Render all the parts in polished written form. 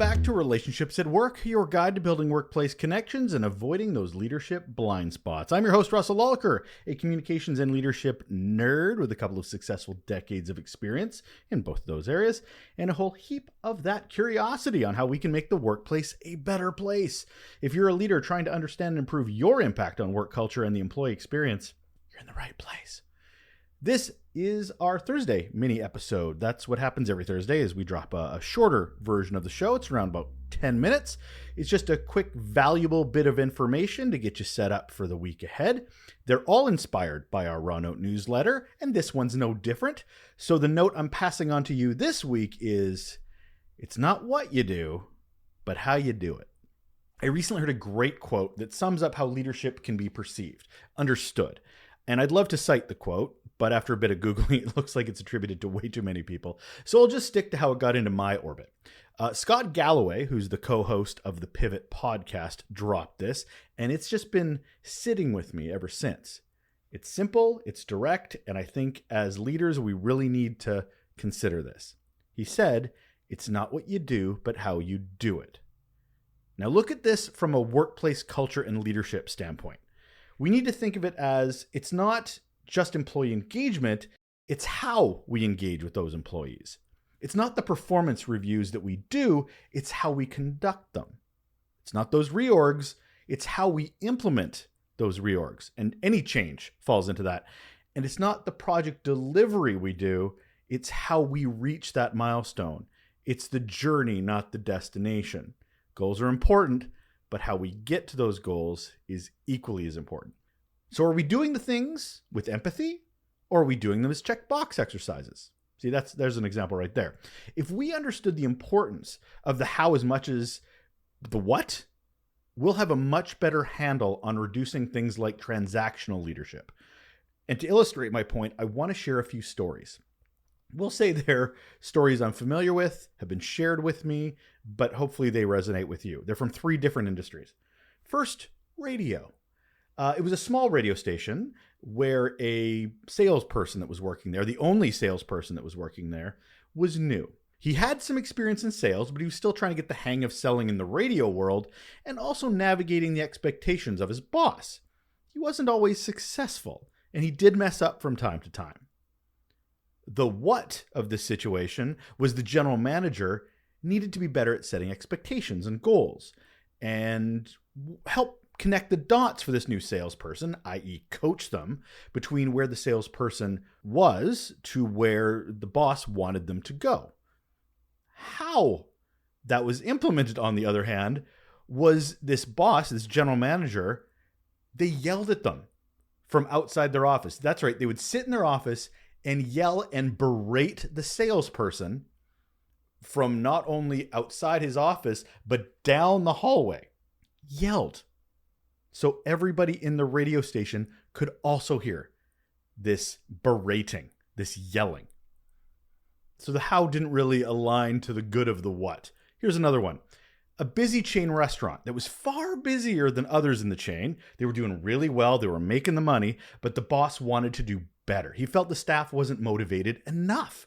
back to Relationships at Work, your guide to building workplace connections and avoiding those leadership blind spots. I'm your host, Russel Lolacher, a communications and leadership nerd with a couple of successful decades of experience in both of those areas, and a whole heap of that curiosity on how we can make the workplace a better place. If you're a leader trying to understand and improve your impact on work culture and the employee experience, you're in the right place. This is our Thursday mini episode. That's what happens every Thursday is we drop a shorter version of the show. It's around about 10 minutes. It's just a quick, valuable bit of information to get you set up for the week ahead. They're all inspired by our Raw Note newsletter, and this one's no different. So the note I'm passing on to you this week is, it's not what you do, but how you do it. I recently heard a great quote that sums up how leadership can be perceived, understood. And I'd love to cite the quote, but after a bit of Googling, it looks like it's attributed to way too many people. So I'll just stick to how it got into my orbit. Scott Galloway, who's the co-host of the Pivot podcast, dropped this, and it's just been sitting with me ever since. It's simple, it's direct, and I think as leaders, we really need to consider this. He said, "It's not what you do, but how you do it." Now look at this from a workplace culture and leadership standpoint. We need to think of it as it's not just employee engagement, it's how we engage with those employees. It's not the performance reviews that we do, it's how we conduct them. It's not those reorgs, it's how we implement those reorgs. And any change falls into that. And it's not the project delivery we do, it's how we reach that milestone. It's the journey, not the destination. Goals are important, but how we get to those goals is equally as important. So are we doing the things with empathy, or are we doing them as checkbox exercises? See, there's an example right there. If we understood the importance of the how as much as the what, we'll have a much better handle on reducing things like transactional leadership. And to illustrate my point, I want to share a few stories. We'll say they're stories I'm familiar with, have been shared with me, but hopefully they resonate with you. They're from 3 different industries. First, radio. It was a small radio station where a salesperson that was working there, the only salesperson that was working there, was new. He had some experience in sales, but he was still trying to get the hang of selling in the radio world and also navigating the expectations of his boss. He wasn't always successful, and he did mess up from time to time. The what of this situation was the general manager needed to be better at setting expectations and goals and help connect the dots for this new salesperson, i.e. coach them between where the salesperson was to where the boss wanted them to go. How that was implemented, on the other hand, was this boss, this general manager, they yelled at them from outside their office. That's right. They would sit in their office and yell and berate the salesperson from not only outside his office, but down the hallway. Yelled. So everybody in the radio station could also hear this berating, this yelling. So the how didn't really align to the good of the what. Here's another one. A busy chain restaurant that was far busier than others in the chain. They were doing really well. They were making the money, but the boss wanted to do better. He felt the staff wasn't motivated enough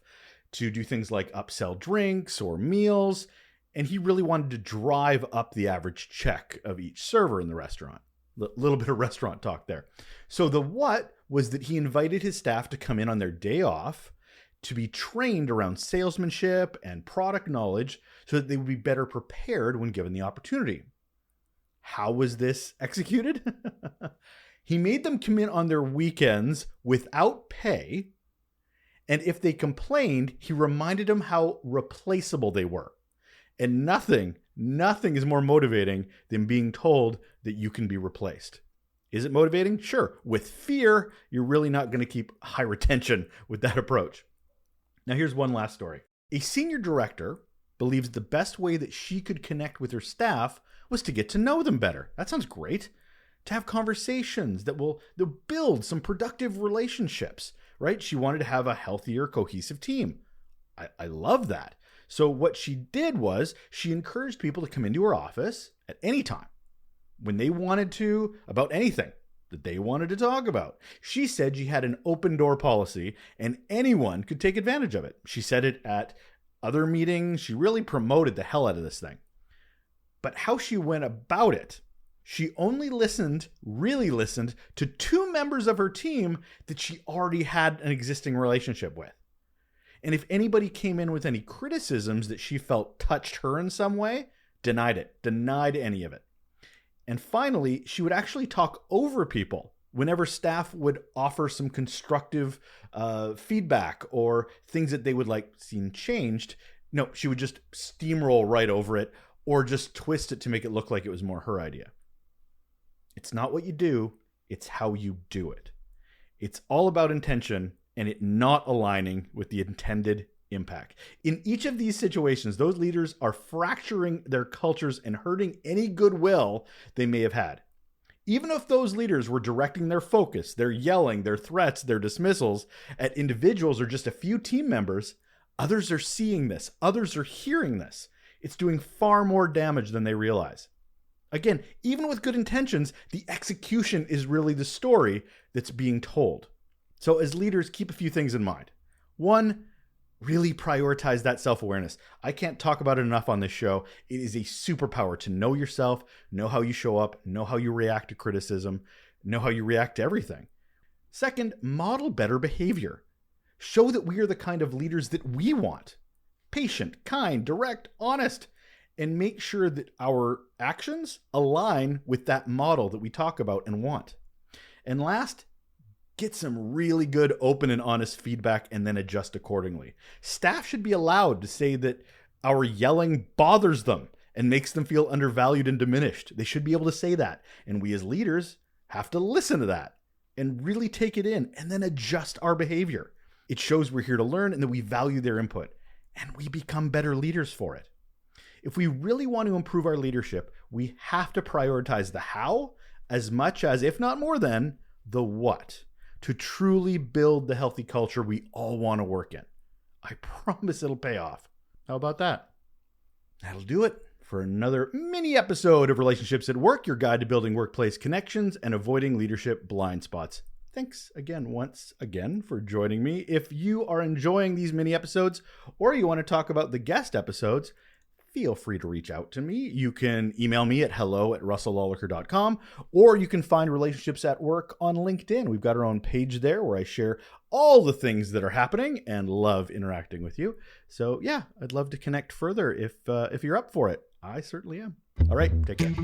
to do things like upsell drinks or meals, and he really wanted to drive up the average check of each server in the restaurant. A little bit of restaurant talk there. So the what was that he invited his staff to come in on their day off to be trained around salesmanship and product knowledge so that they would be better prepared when given the opportunity. How was this executed? He made them come in on their weekends without pay, and if they complained, he reminded them how replaceable they were. And nothing is more motivating than being told that you can be replaced. Is it motivating? Sure. With fear, you're really not going to keep high retention with that approach. Now here's one last story. A senior director believes the best way that she could connect with her staff was to get to know them better. That sounds great. To have conversations that will build some productive relationships, right? She wanted to have a healthier, cohesive team. I love that. So what she did was she encouraged people to come into her office at any time when they wanted to about anything that they wanted to talk about. She said she had an open door policy and anyone could take advantage of it. She said it at other meetings. She really promoted the hell out of this thing. But how she went about it, she only really listened to 2 members of her team that she already had an existing relationship with. And if anybody came in with any criticisms that she felt touched her in some way, denied any of it. And finally, she would actually talk over people whenever staff would offer some constructive feedback or things that they would like seen changed. No, she would just steamroll right over it or just twist it to make it look like it was more her idea. It's not what you do, it's how you do it. It's all about intention and it not aligning with the intended impact. In each of these situations, those leaders are fracturing their cultures and hurting any goodwill they may have had. Even if those leaders were directing their focus, their yelling, their threats, their dismissals at individuals or just a few team members, others are seeing this, others are hearing this. It's doing far more damage than they realize. Again, even with good intentions, the execution is really the story that's being told. So as leaders, keep a few things in mind. 1, really prioritize that self-awareness. I can't talk about it enough on this show. It is a superpower to know yourself, know how you show up, know how you react to criticism, know how you react to everything. 2, model better behavior. Show that we are the kind of leaders that we want. Patient, kind, direct, honest, and make sure that our actions align with that model that we talk about and want. And last, get some really good open and honest feedback and then adjust accordingly. Staff should be allowed to say that our yelling bothers them and makes them feel undervalued and diminished. They should be able to say that. And we as leaders have to listen to that and really take it in and then adjust our behavior. It shows we're here to learn and that we value their input and we become better leaders for it. If we really want to improve our leadership, we have to prioritize the how as much as, if not more than, the what, to truly build the healthy culture we all want to work in. I promise it'll pay off. How about that? That'll do it for another mini episode of Relationships at Work, your guide to building workplace connections and avoiding leadership blind spots. Thanks once again for joining me. If you are enjoying these mini episodes or you want to talk about the guest episodes, feel free to reach out to me. You can email me at hello@russellolacher.com, or you can find Relationships at Work on LinkedIn. We've got our own page there where I share all the things that are happening and love interacting with you. So yeah, I'd love to connect further if you're up for it. I certainly am. All right, take care.